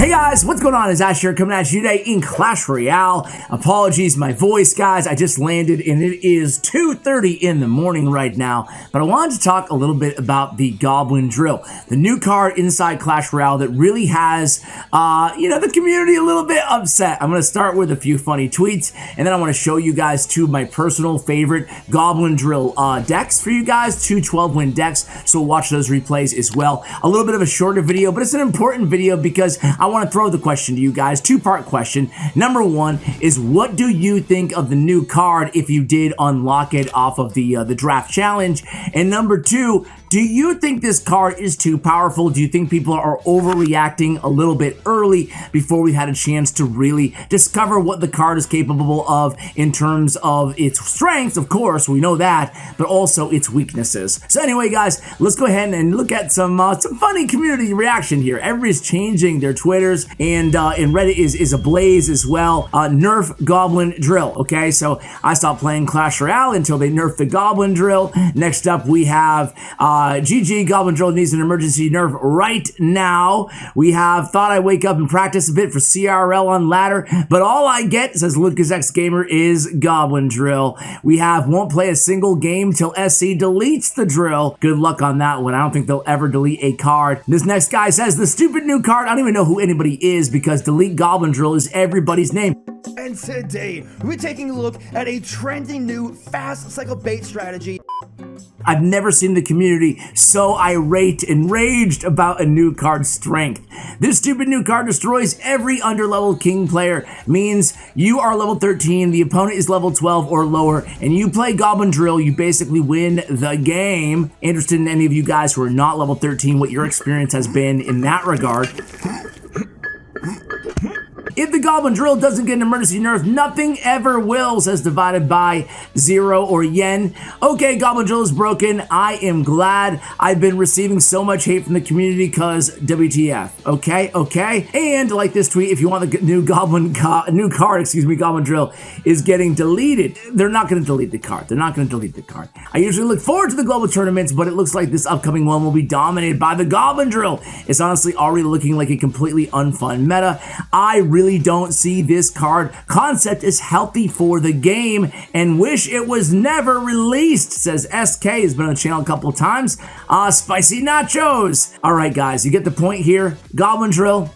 Hey guys, what's going on? It's Ash here coming at you today in Clash Royale. Apologies, my voice, guys. I just landed and it is 2:30 in the morning right now. But I wanted to talk a little bit about the Goblin Drill, the new card inside Clash Royale that really has, the community a little bit upset. I'm going to start with a few funny tweets, and then I want to show you guys two of my personal favorite Goblin Drill decks for you guys, two 12-win decks. So watch those replays as well. A little bit of a shorter video, but it's an important video because I want to throw the question to you guys, two-part question. Number one is, what do you think of the new card if you did unlock it off of the draft challenge? And number two, do you think this card is too powerful? Do you think people are overreacting a little bit early before we had a chance to really discover what the card is capable of in terms of its strengths? Of course, we know that, but also its weaknesses. So anyway, guys, let's go ahead and look at some funny community reaction here. Everybody's changing their Twitters, and Reddit is ablaze as well. Nerf Goblin Drill. Okay, so I stopped playing Clash Royale until they nerfed the Goblin Drill. Next up, we have GG Goblin Drill needs an emergency nerf right now. We have thought I wake up and practice a bit for CRL on ladder, but all I get, says Lucas X Gamer, is Goblin Drill. We have won't play a single game till SC deletes the drill. Good luck on that one. I don't think they'll ever delete a card. This next guy says the stupid new card. I don't even know who anybody is because delete Goblin Drill is everybody's name. And today, we're taking a look at a trending new fast cycle bait strategy. I've never seen the community so irate and raged about a new card's strength. This stupid new card destroys every underleveled king player. Means you are level 13, the opponent is level 12 or lower, and you play Goblin Drill, you basically win the game. Interested in any of you guys who are not level 13, what your experience has been in that regard. If the Goblin Drill doesn't get an emergency nerf, nothing ever will, says Divided by Zero or Yen. Okay, Goblin Drill is broken. I am glad. I've been receiving so much hate from the community because WTF. Okay. And like this tweet, if you want the new Goblin Drill is getting deleted. They're not going to delete the card. I usually look forward to the global tournaments, but it looks like this upcoming one will be dominated by the Goblin Drill. It's honestly already looking like a completely unfun meta. I really don't see this card concept as healthy for the game and wish it was never released, says SK. Has been on the channel a couple times. Spicy nachos. All right, guys, you get the point here. Goblin Drill,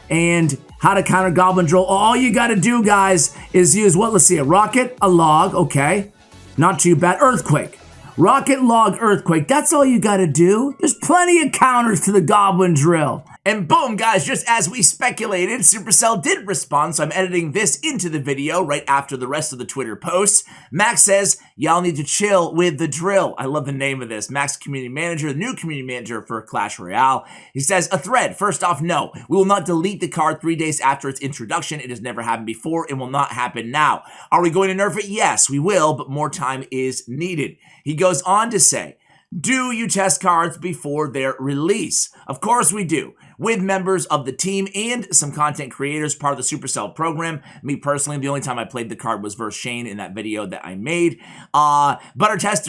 and how to counter Goblin Drill. All you got to do, guys, is use what? Let's see, a rocket, a log. Okay, not too bad. Earthquake. Rocket, log, earthquake. That's all you got to do. There's plenty of counters to the Goblin Drill. And boom, guys, just as we speculated, Supercell did respond, so I'm editing this into the video right after the rest of the Twitter posts. Max says, y'all need to chill with the drill. I love the name of this. Max, community manager, the new community manager for Clash Royale. He says, a thread. First off, no. We will not delete the card 3 days after its introduction. It has never happened before and will not happen now. Are we going to nerf it? Yes, we will, but more time is needed. He goes on to say, do you test cards before their release? Of course we do, with members of the team and some content creators, part of the Supercell program. Me personally, the only time I played the card was versus Shane in that video that I made. But our test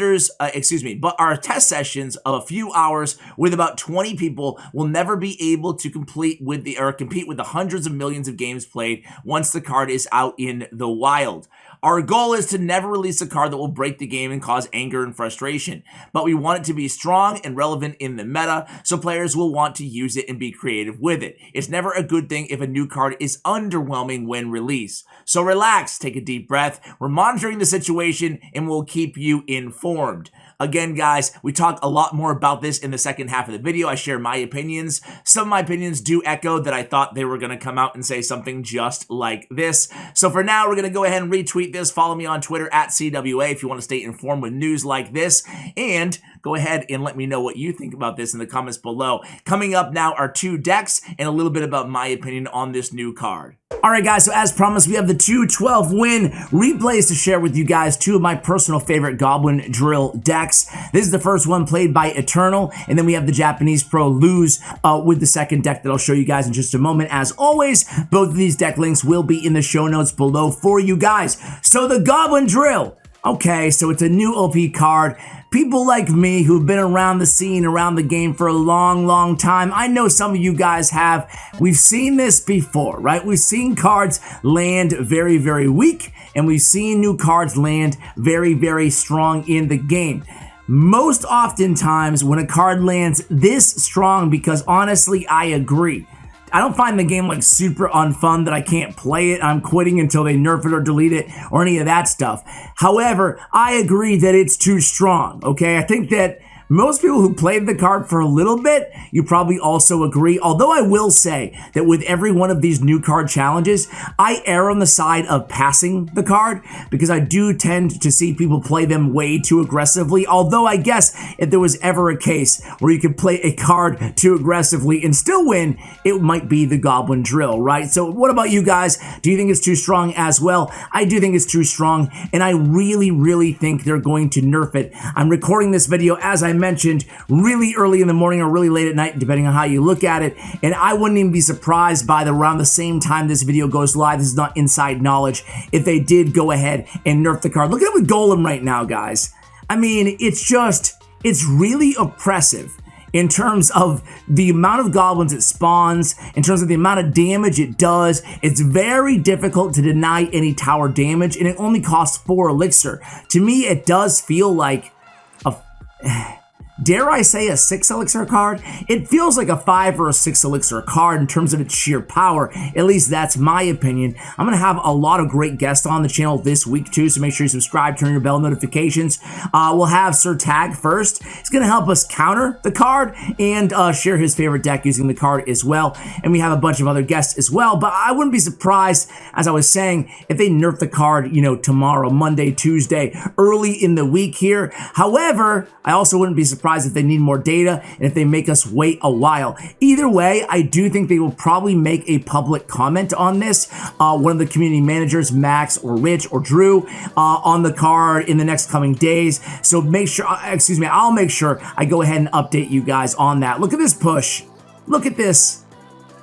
sessions of a few hours with about 20 people will never be able to compete with the hundreds of millions of games played once the card is out in the wild. Our goal is to never release a card that will break the game and cause anger and frustration, but we want it to be strong and relevant in the meta, so players will want to use it and be creative with it. It's never a good thing if a new card is underwhelming when released. So relax, take a deep breath. We're monitoring the situation and we'll keep you informed. Again, guys, we talk a lot more about this in the second half of the video. I share my opinions. Some of my opinions do echo that I thought they were going to come out and say something just like this. So for now, we're going to go ahead and retweet this. Follow me on Twitter at CWA if you want to stay informed with news like this. And go ahead and let me know what you think about this in the comments below. Coming up now are two decks and a little bit about my opinion on this new card. Alright guys, so as promised, we have the two 12-win replays to share with you guys, two of my personal favorite Goblin Drill decks. This is the first one played by Eternal, and then we have the Japanese Pro Lose with the second deck that I'll show you guys in just a moment. As always, both of these deck links will be in the show notes below for you guys. So the Goblin Drill. Okay, so it's a new OP card. People like me who've been around the scene, around the game for a long, long time. I know some of you guys have. We've seen this before, right? We've seen cards land very, very weak, and we've seen new cards land very, very strong in the game. Most oftentimes when a card lands this strong, because honestly, I agree. I don't find the game like super unfun that I can't play it. I'm quitting until they nerf it or delete it or any of that stuff. However, I agree that it's too strong, okay? I think that most people who played the card for a little bit, you probably also agree. Although I will say that with every one of these new card challenges, I err on the side of passing the card because I do tend to see people play them way too aggressively. Although I guess if there was ever a case where you could play a card too aggressively and still win, it might be the Goblin Drill, right? So what about you guys? Do you think it's too strong as well? I do think it's too strong, and I really, really think they're going to nerf it. I'm recording this video, as I mentioned, really early in the morning or really late at night, depending on how you look at it, and I wouldn't even be surprised by around the same time this video goes live, this is not inside knowledge, if they did go ahead and nerf the card. Look at it with Golem right now, guys. I mean, it's really oppressive in terms of the amount of goblins it spawns, in terms of the amount of damage it does. It's very difficult to deny any tower damage, and it only costs 4 elixir. To me, it does feel like dare I say a 6 elixir card? It feels like a 5 or a 6 elixir card in terms of its sheer power. At least that's my opinion. I'm going to have a lot of great guests on the channel this week too, so make sure you subscribe, turn your bell notifications. We'll have Sir Tag first. He's going to help us counter the card and share his favorite deck using the card as well. And we have a bunch of other guests as well, but I wouldn't be surprised, as I was saying, if they nerf the card, you know, tomorrow, Monday, Tuesday, early in the week here. However, I also wouldn't be surprised if they need more data and if they make us wait a while. Either way, I do think they will probably make a public comment on this. One of the community managers, Max or Rich or Drew, on the card in the next coming days. So make sure, I'll make sure I go ahead and update you guys on that. Look at this push. Look at this.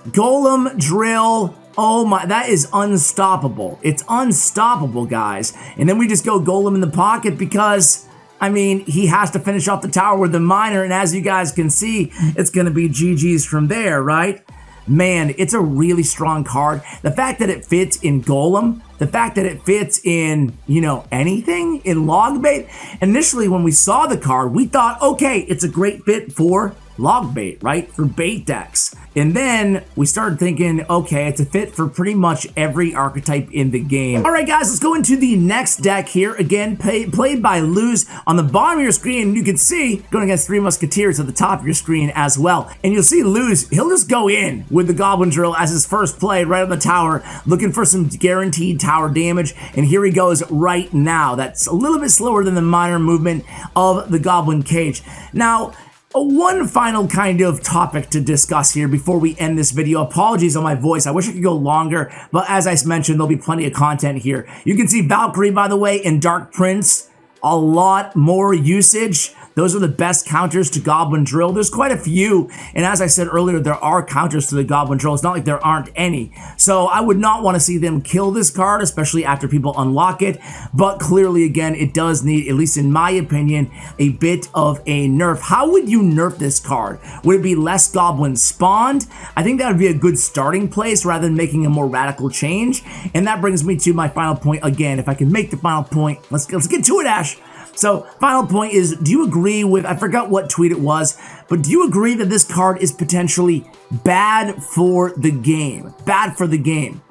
Golem Drill. Oh my, that is unstoppable. It's unstoppable, guys. And then we just go Golem in the pocket because, I mean, he has to finish off the tower with the miner, and as you guys can see, it's going to be GG's from there, right? Man, it's a really strong card. The fact that it fits in Golem, the fact that it fits in, you know, anything in log bait. Initially, when we saw the card, we thought, okay, it's a great fit for log bait, right? For bait decks. And then we started thinking, okay, it's a fit for pretty much every archetype in the game. All right, guys, let's go into the next deck here. Again, played by Luz. On the bottom of your screen, you can see going against 3 Musketeers at the top of your screen as well. And you'll see Luz, he'll just go in with the Goblin Drill as his first play right on the tower, looking for some guaranteed tower damage. And here he goes right now. That's a little bit slower than the minor movement of the Goblin Cage. Now, one final kind of topic to discuss here before we end this video. Apologies on my voice. I wish I could go longer, but as I mentioned, there'll be plenty of content here. You can see Valkyrie, by the way, and Dark Prince. A lot more usage. Those are the best counters to Goblin Drill. There's quite a few, and as I said earlier, there are counters to the Goblin Drill. It's not like there aren't any. So I would not want to see them kill this card, especially after people unlock it. But clearly, again, it does need, at least in my opinion, a bit of a nerf. How would you nerf this card? Would it be less goblins spawned? I think that would be a good starting place rather than making a more radical change. And that brings me to my final point. Again, if I can make the final point, let's get to it, Ash. So, final point is, do you agree with, I forgot what tweet it was, but do you agree that this card is potentially bad for the game? Bad for the game.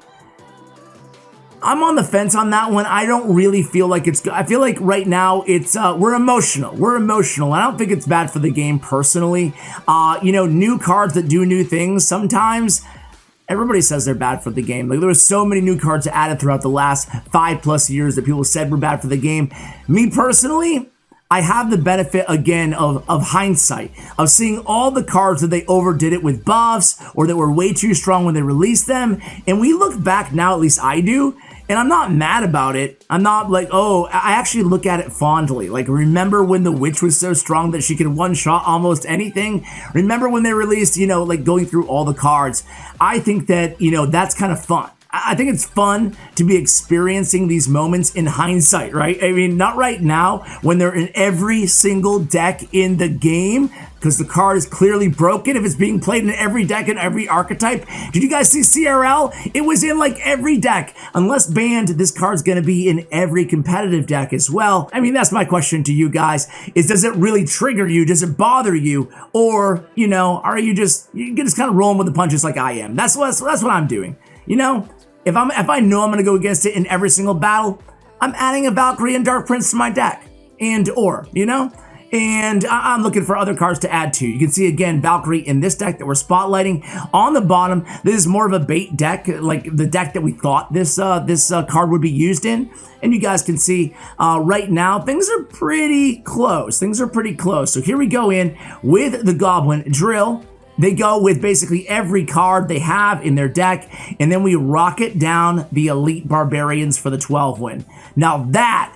I'm on the fence on that one. I don't really feel like it's good. I feel like right now it's, we're emotional. We're emotional. I don't think it's bad for the game personally. You know, new cards that do new things, sometimes everybody says they're bad for the game. Like, there were so many new cards added throughout the last 5+ years that people said were bad for the game. Me personally, I have the benefit, again, of hindsight, of seeing all the cards that they overdid it with buffs or that were way too strong when they released them. And we look back now, at least I do, and I'm not mad about it. I'm not like, oh, I actually look at it fondly. Like, remember when the witch was so strong that she could one-shot almost anything? Remember when they released, you know, like going through all the cards? I think that, you know, that's kind of fun. I think it's fun to be experiencing these moments in hindsight, right? I mean, not right now when they're in every single deck in the game, because the card is clearly broken if it's being played in every deck and every archetype. Did you guys see CRL? It was in like every deck. Unless banned, this card's gonna be in every competitive deck as well. I mean, that's my question to you guys, is does it really trigger you? Does it bother you? Or, you know, are you just kind of rolling with the punches like I am? That's what I'm doing. You know, if I know I'm gonna go against it in every single battle, I'm adding a Valkyrie and Dark Prince to my deck, you know? And I'm looking for other cards to add to. You can see again, Valkyrie in this deck that we're spotlighting. On the bottom, this is more of a bait deck, like the deck that we thought this card would be used in. And you guys can see right now, things are pretty close. So here we go in with the Goblin Drill. They go with basically every card they have in their deck, and then we rocket down the Elite Barbarians for the 12 win. Now that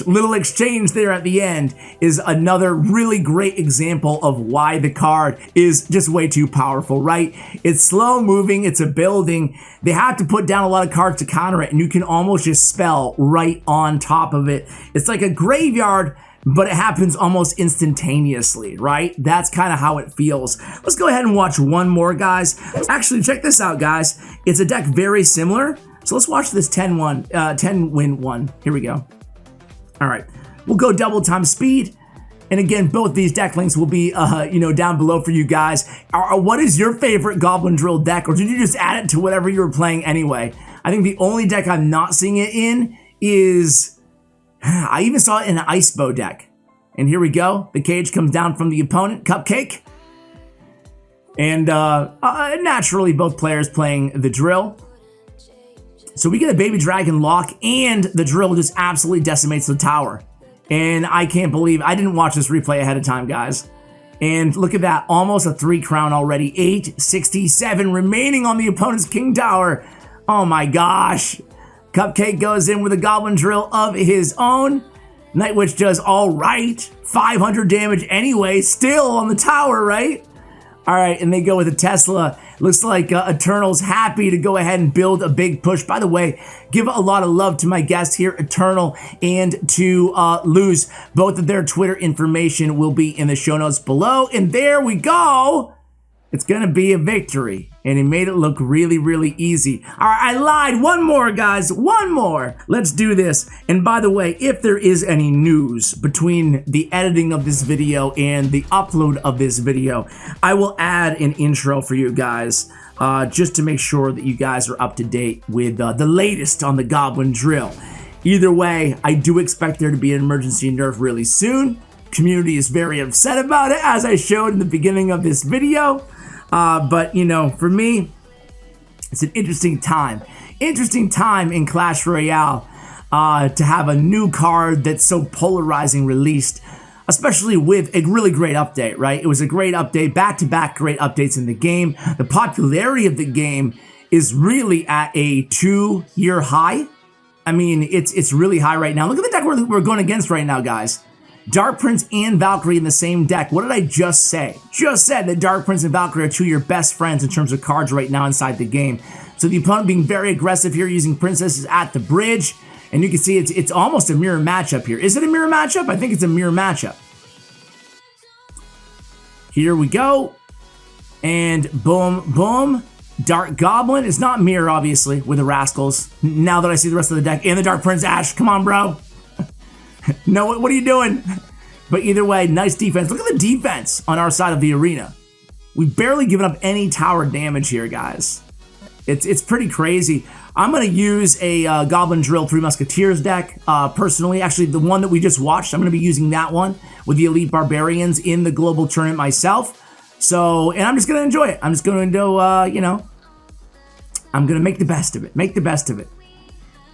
little exchange there at the end is another really great example of why the card is just way too powerful, right? It's slow moving, it's a building. They have to put down a lot of cards to counter it, and you can almost just spell right on top of it. It's like a graveyard, but it happens almost instantaneously, right? That's kind of how it feels. Let's go ahead and watch one more, guys. Actually, check this out, guys. It's a deck very similar. So let's watch this 10 win one. Here we go. All right, we'll go double time speed. And again, both these deck links will be, down below for you guys. What is your favorite Goblin Drill deck? Or did you just add it to whatever you were playing anyway? I think the only deck I'm not seeing it in is... I even saw it in an Ice Bow deck. And here we go. The cage comes down from the opponent, Cupcake. And naturally, both players playing the Drill. So we get a Baby Dragon lock, and the Drill just absolutely decimates the tower. And I can't believe, I didn't watch this replay ahead of time, guys. And look at that, almost a 3 crown already. 867 remaining on the opponent's King Tower. Oh my gosh. Cupcake goes in with a Goblin Drill of his own. Night Witch does all right. 500 damage anyway, still on the tower, right? All right, and they go with a Tesla. Looks like Eternal's happy to go ahead and build a big push. By the way, give a lot of love to my guests here, Eternal and to Luz. Both of their Twitter information will be in the show notes below. And there we go. It's going to be a victory. And he made it look really, really easy. All right, I lied. One more, guys. One more. Let's do this. And by the way, if there is any news between the editing of this video and the upload of this video, I will add an intro for you guys just to make sure that you guys are up to date with the latest on the Goblin Drill. Either way, I do expect there to be an emergency nerf really soon. Community is very upset about it, as I showed in the beginning of this video. But, you know, for me, it's an interesting time in Clash Royale to have a new card that's so polarizing released, especially with a really great update, right? It was a great update, back-to-back great updates in the game. The popularity of the game is really at a 2-year high. I mean, it's really high right now. Look at the deck we're going against right now, guys. Dark Prince and Valkyrie in the same deck. What did I just say? Just said that Dark Prince and Valkyrie are 2 of your best friends in terms of cards right now inside the game. So the opponent being very aggressive here, using princesses at the bridge. And you can see it's almost a mirror matchup here. Is it a mirror matchup? I think it's a mirror matchup. Here we go. And boom, boom. Dark Goblin. It's not mirror, obviously, with the Rascals. Now that I see the rest of the deck. And the Dark Prince Ash. Come on, bro. No, what are you doing? But either way, nice defense. Look at the defense on our side of the arena. We've barely given up any tower damage here, guys. It's pretty crazy. I'm going to use a Goblin Drill 3 Musketeers deck, personally. Actually, the one that we just watched, I'm going to be using that one with the Elite Barbarians in the global tournament myself. So, and I'm just going to enjoy it. I'm just going to, I'm going to make the best of it. Make the best of it.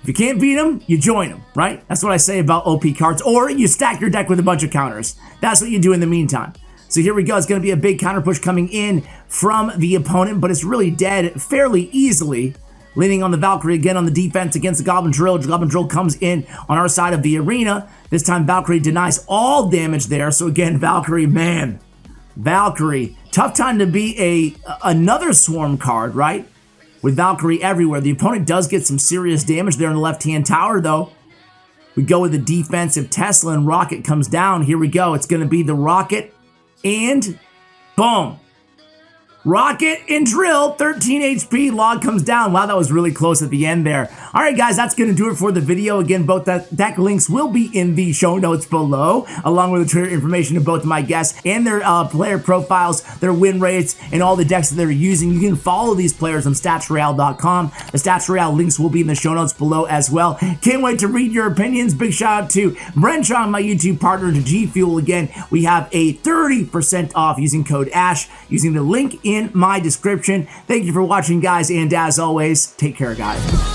If you can't beat them, you join them, right? That's what I say about OP cards. Or you stack your deck with a bunch of counters. That's what you do in the meantime. So here we go. It's going to be a big counter push coming in from the opponent, but it's really dead fairly easily. Leaning on the Valkyrie again on the defense against the Goblin Drill. Goblin Drill comes in on our side of the arena. This time Valkyrie denies all damage there. So again, Valkyrie, man. Valkyrie. Tough time to be another Swarm card, right? with Valkyrie everywhere. The opponent does get some serious damage there in the left-hand tower, though. We go with the defensive Tesla, and Rocket comes down. Here we go. It's going to be the Rocket, and boom. Rocket and Drill, 13 HP, log comes down. Wow, that was really close at the end there. All right, guys, that's going to do it for the video. Again, both deck links will be in the show notes below, along with the Twitter information of both of my guests and their player profiles, their win rates, and all the decks that they're using. You can follow these players on statsroyale.com. The Stats Royale links will be in the show notes below as well. Can't wait to read your opinions. Big shout out to Bren Chong, my YouTube partner, to GFUEL. Again, we have a 30% off using code ASH, using the link in my description. Thank you for watching, guys, and as always, take care, guys.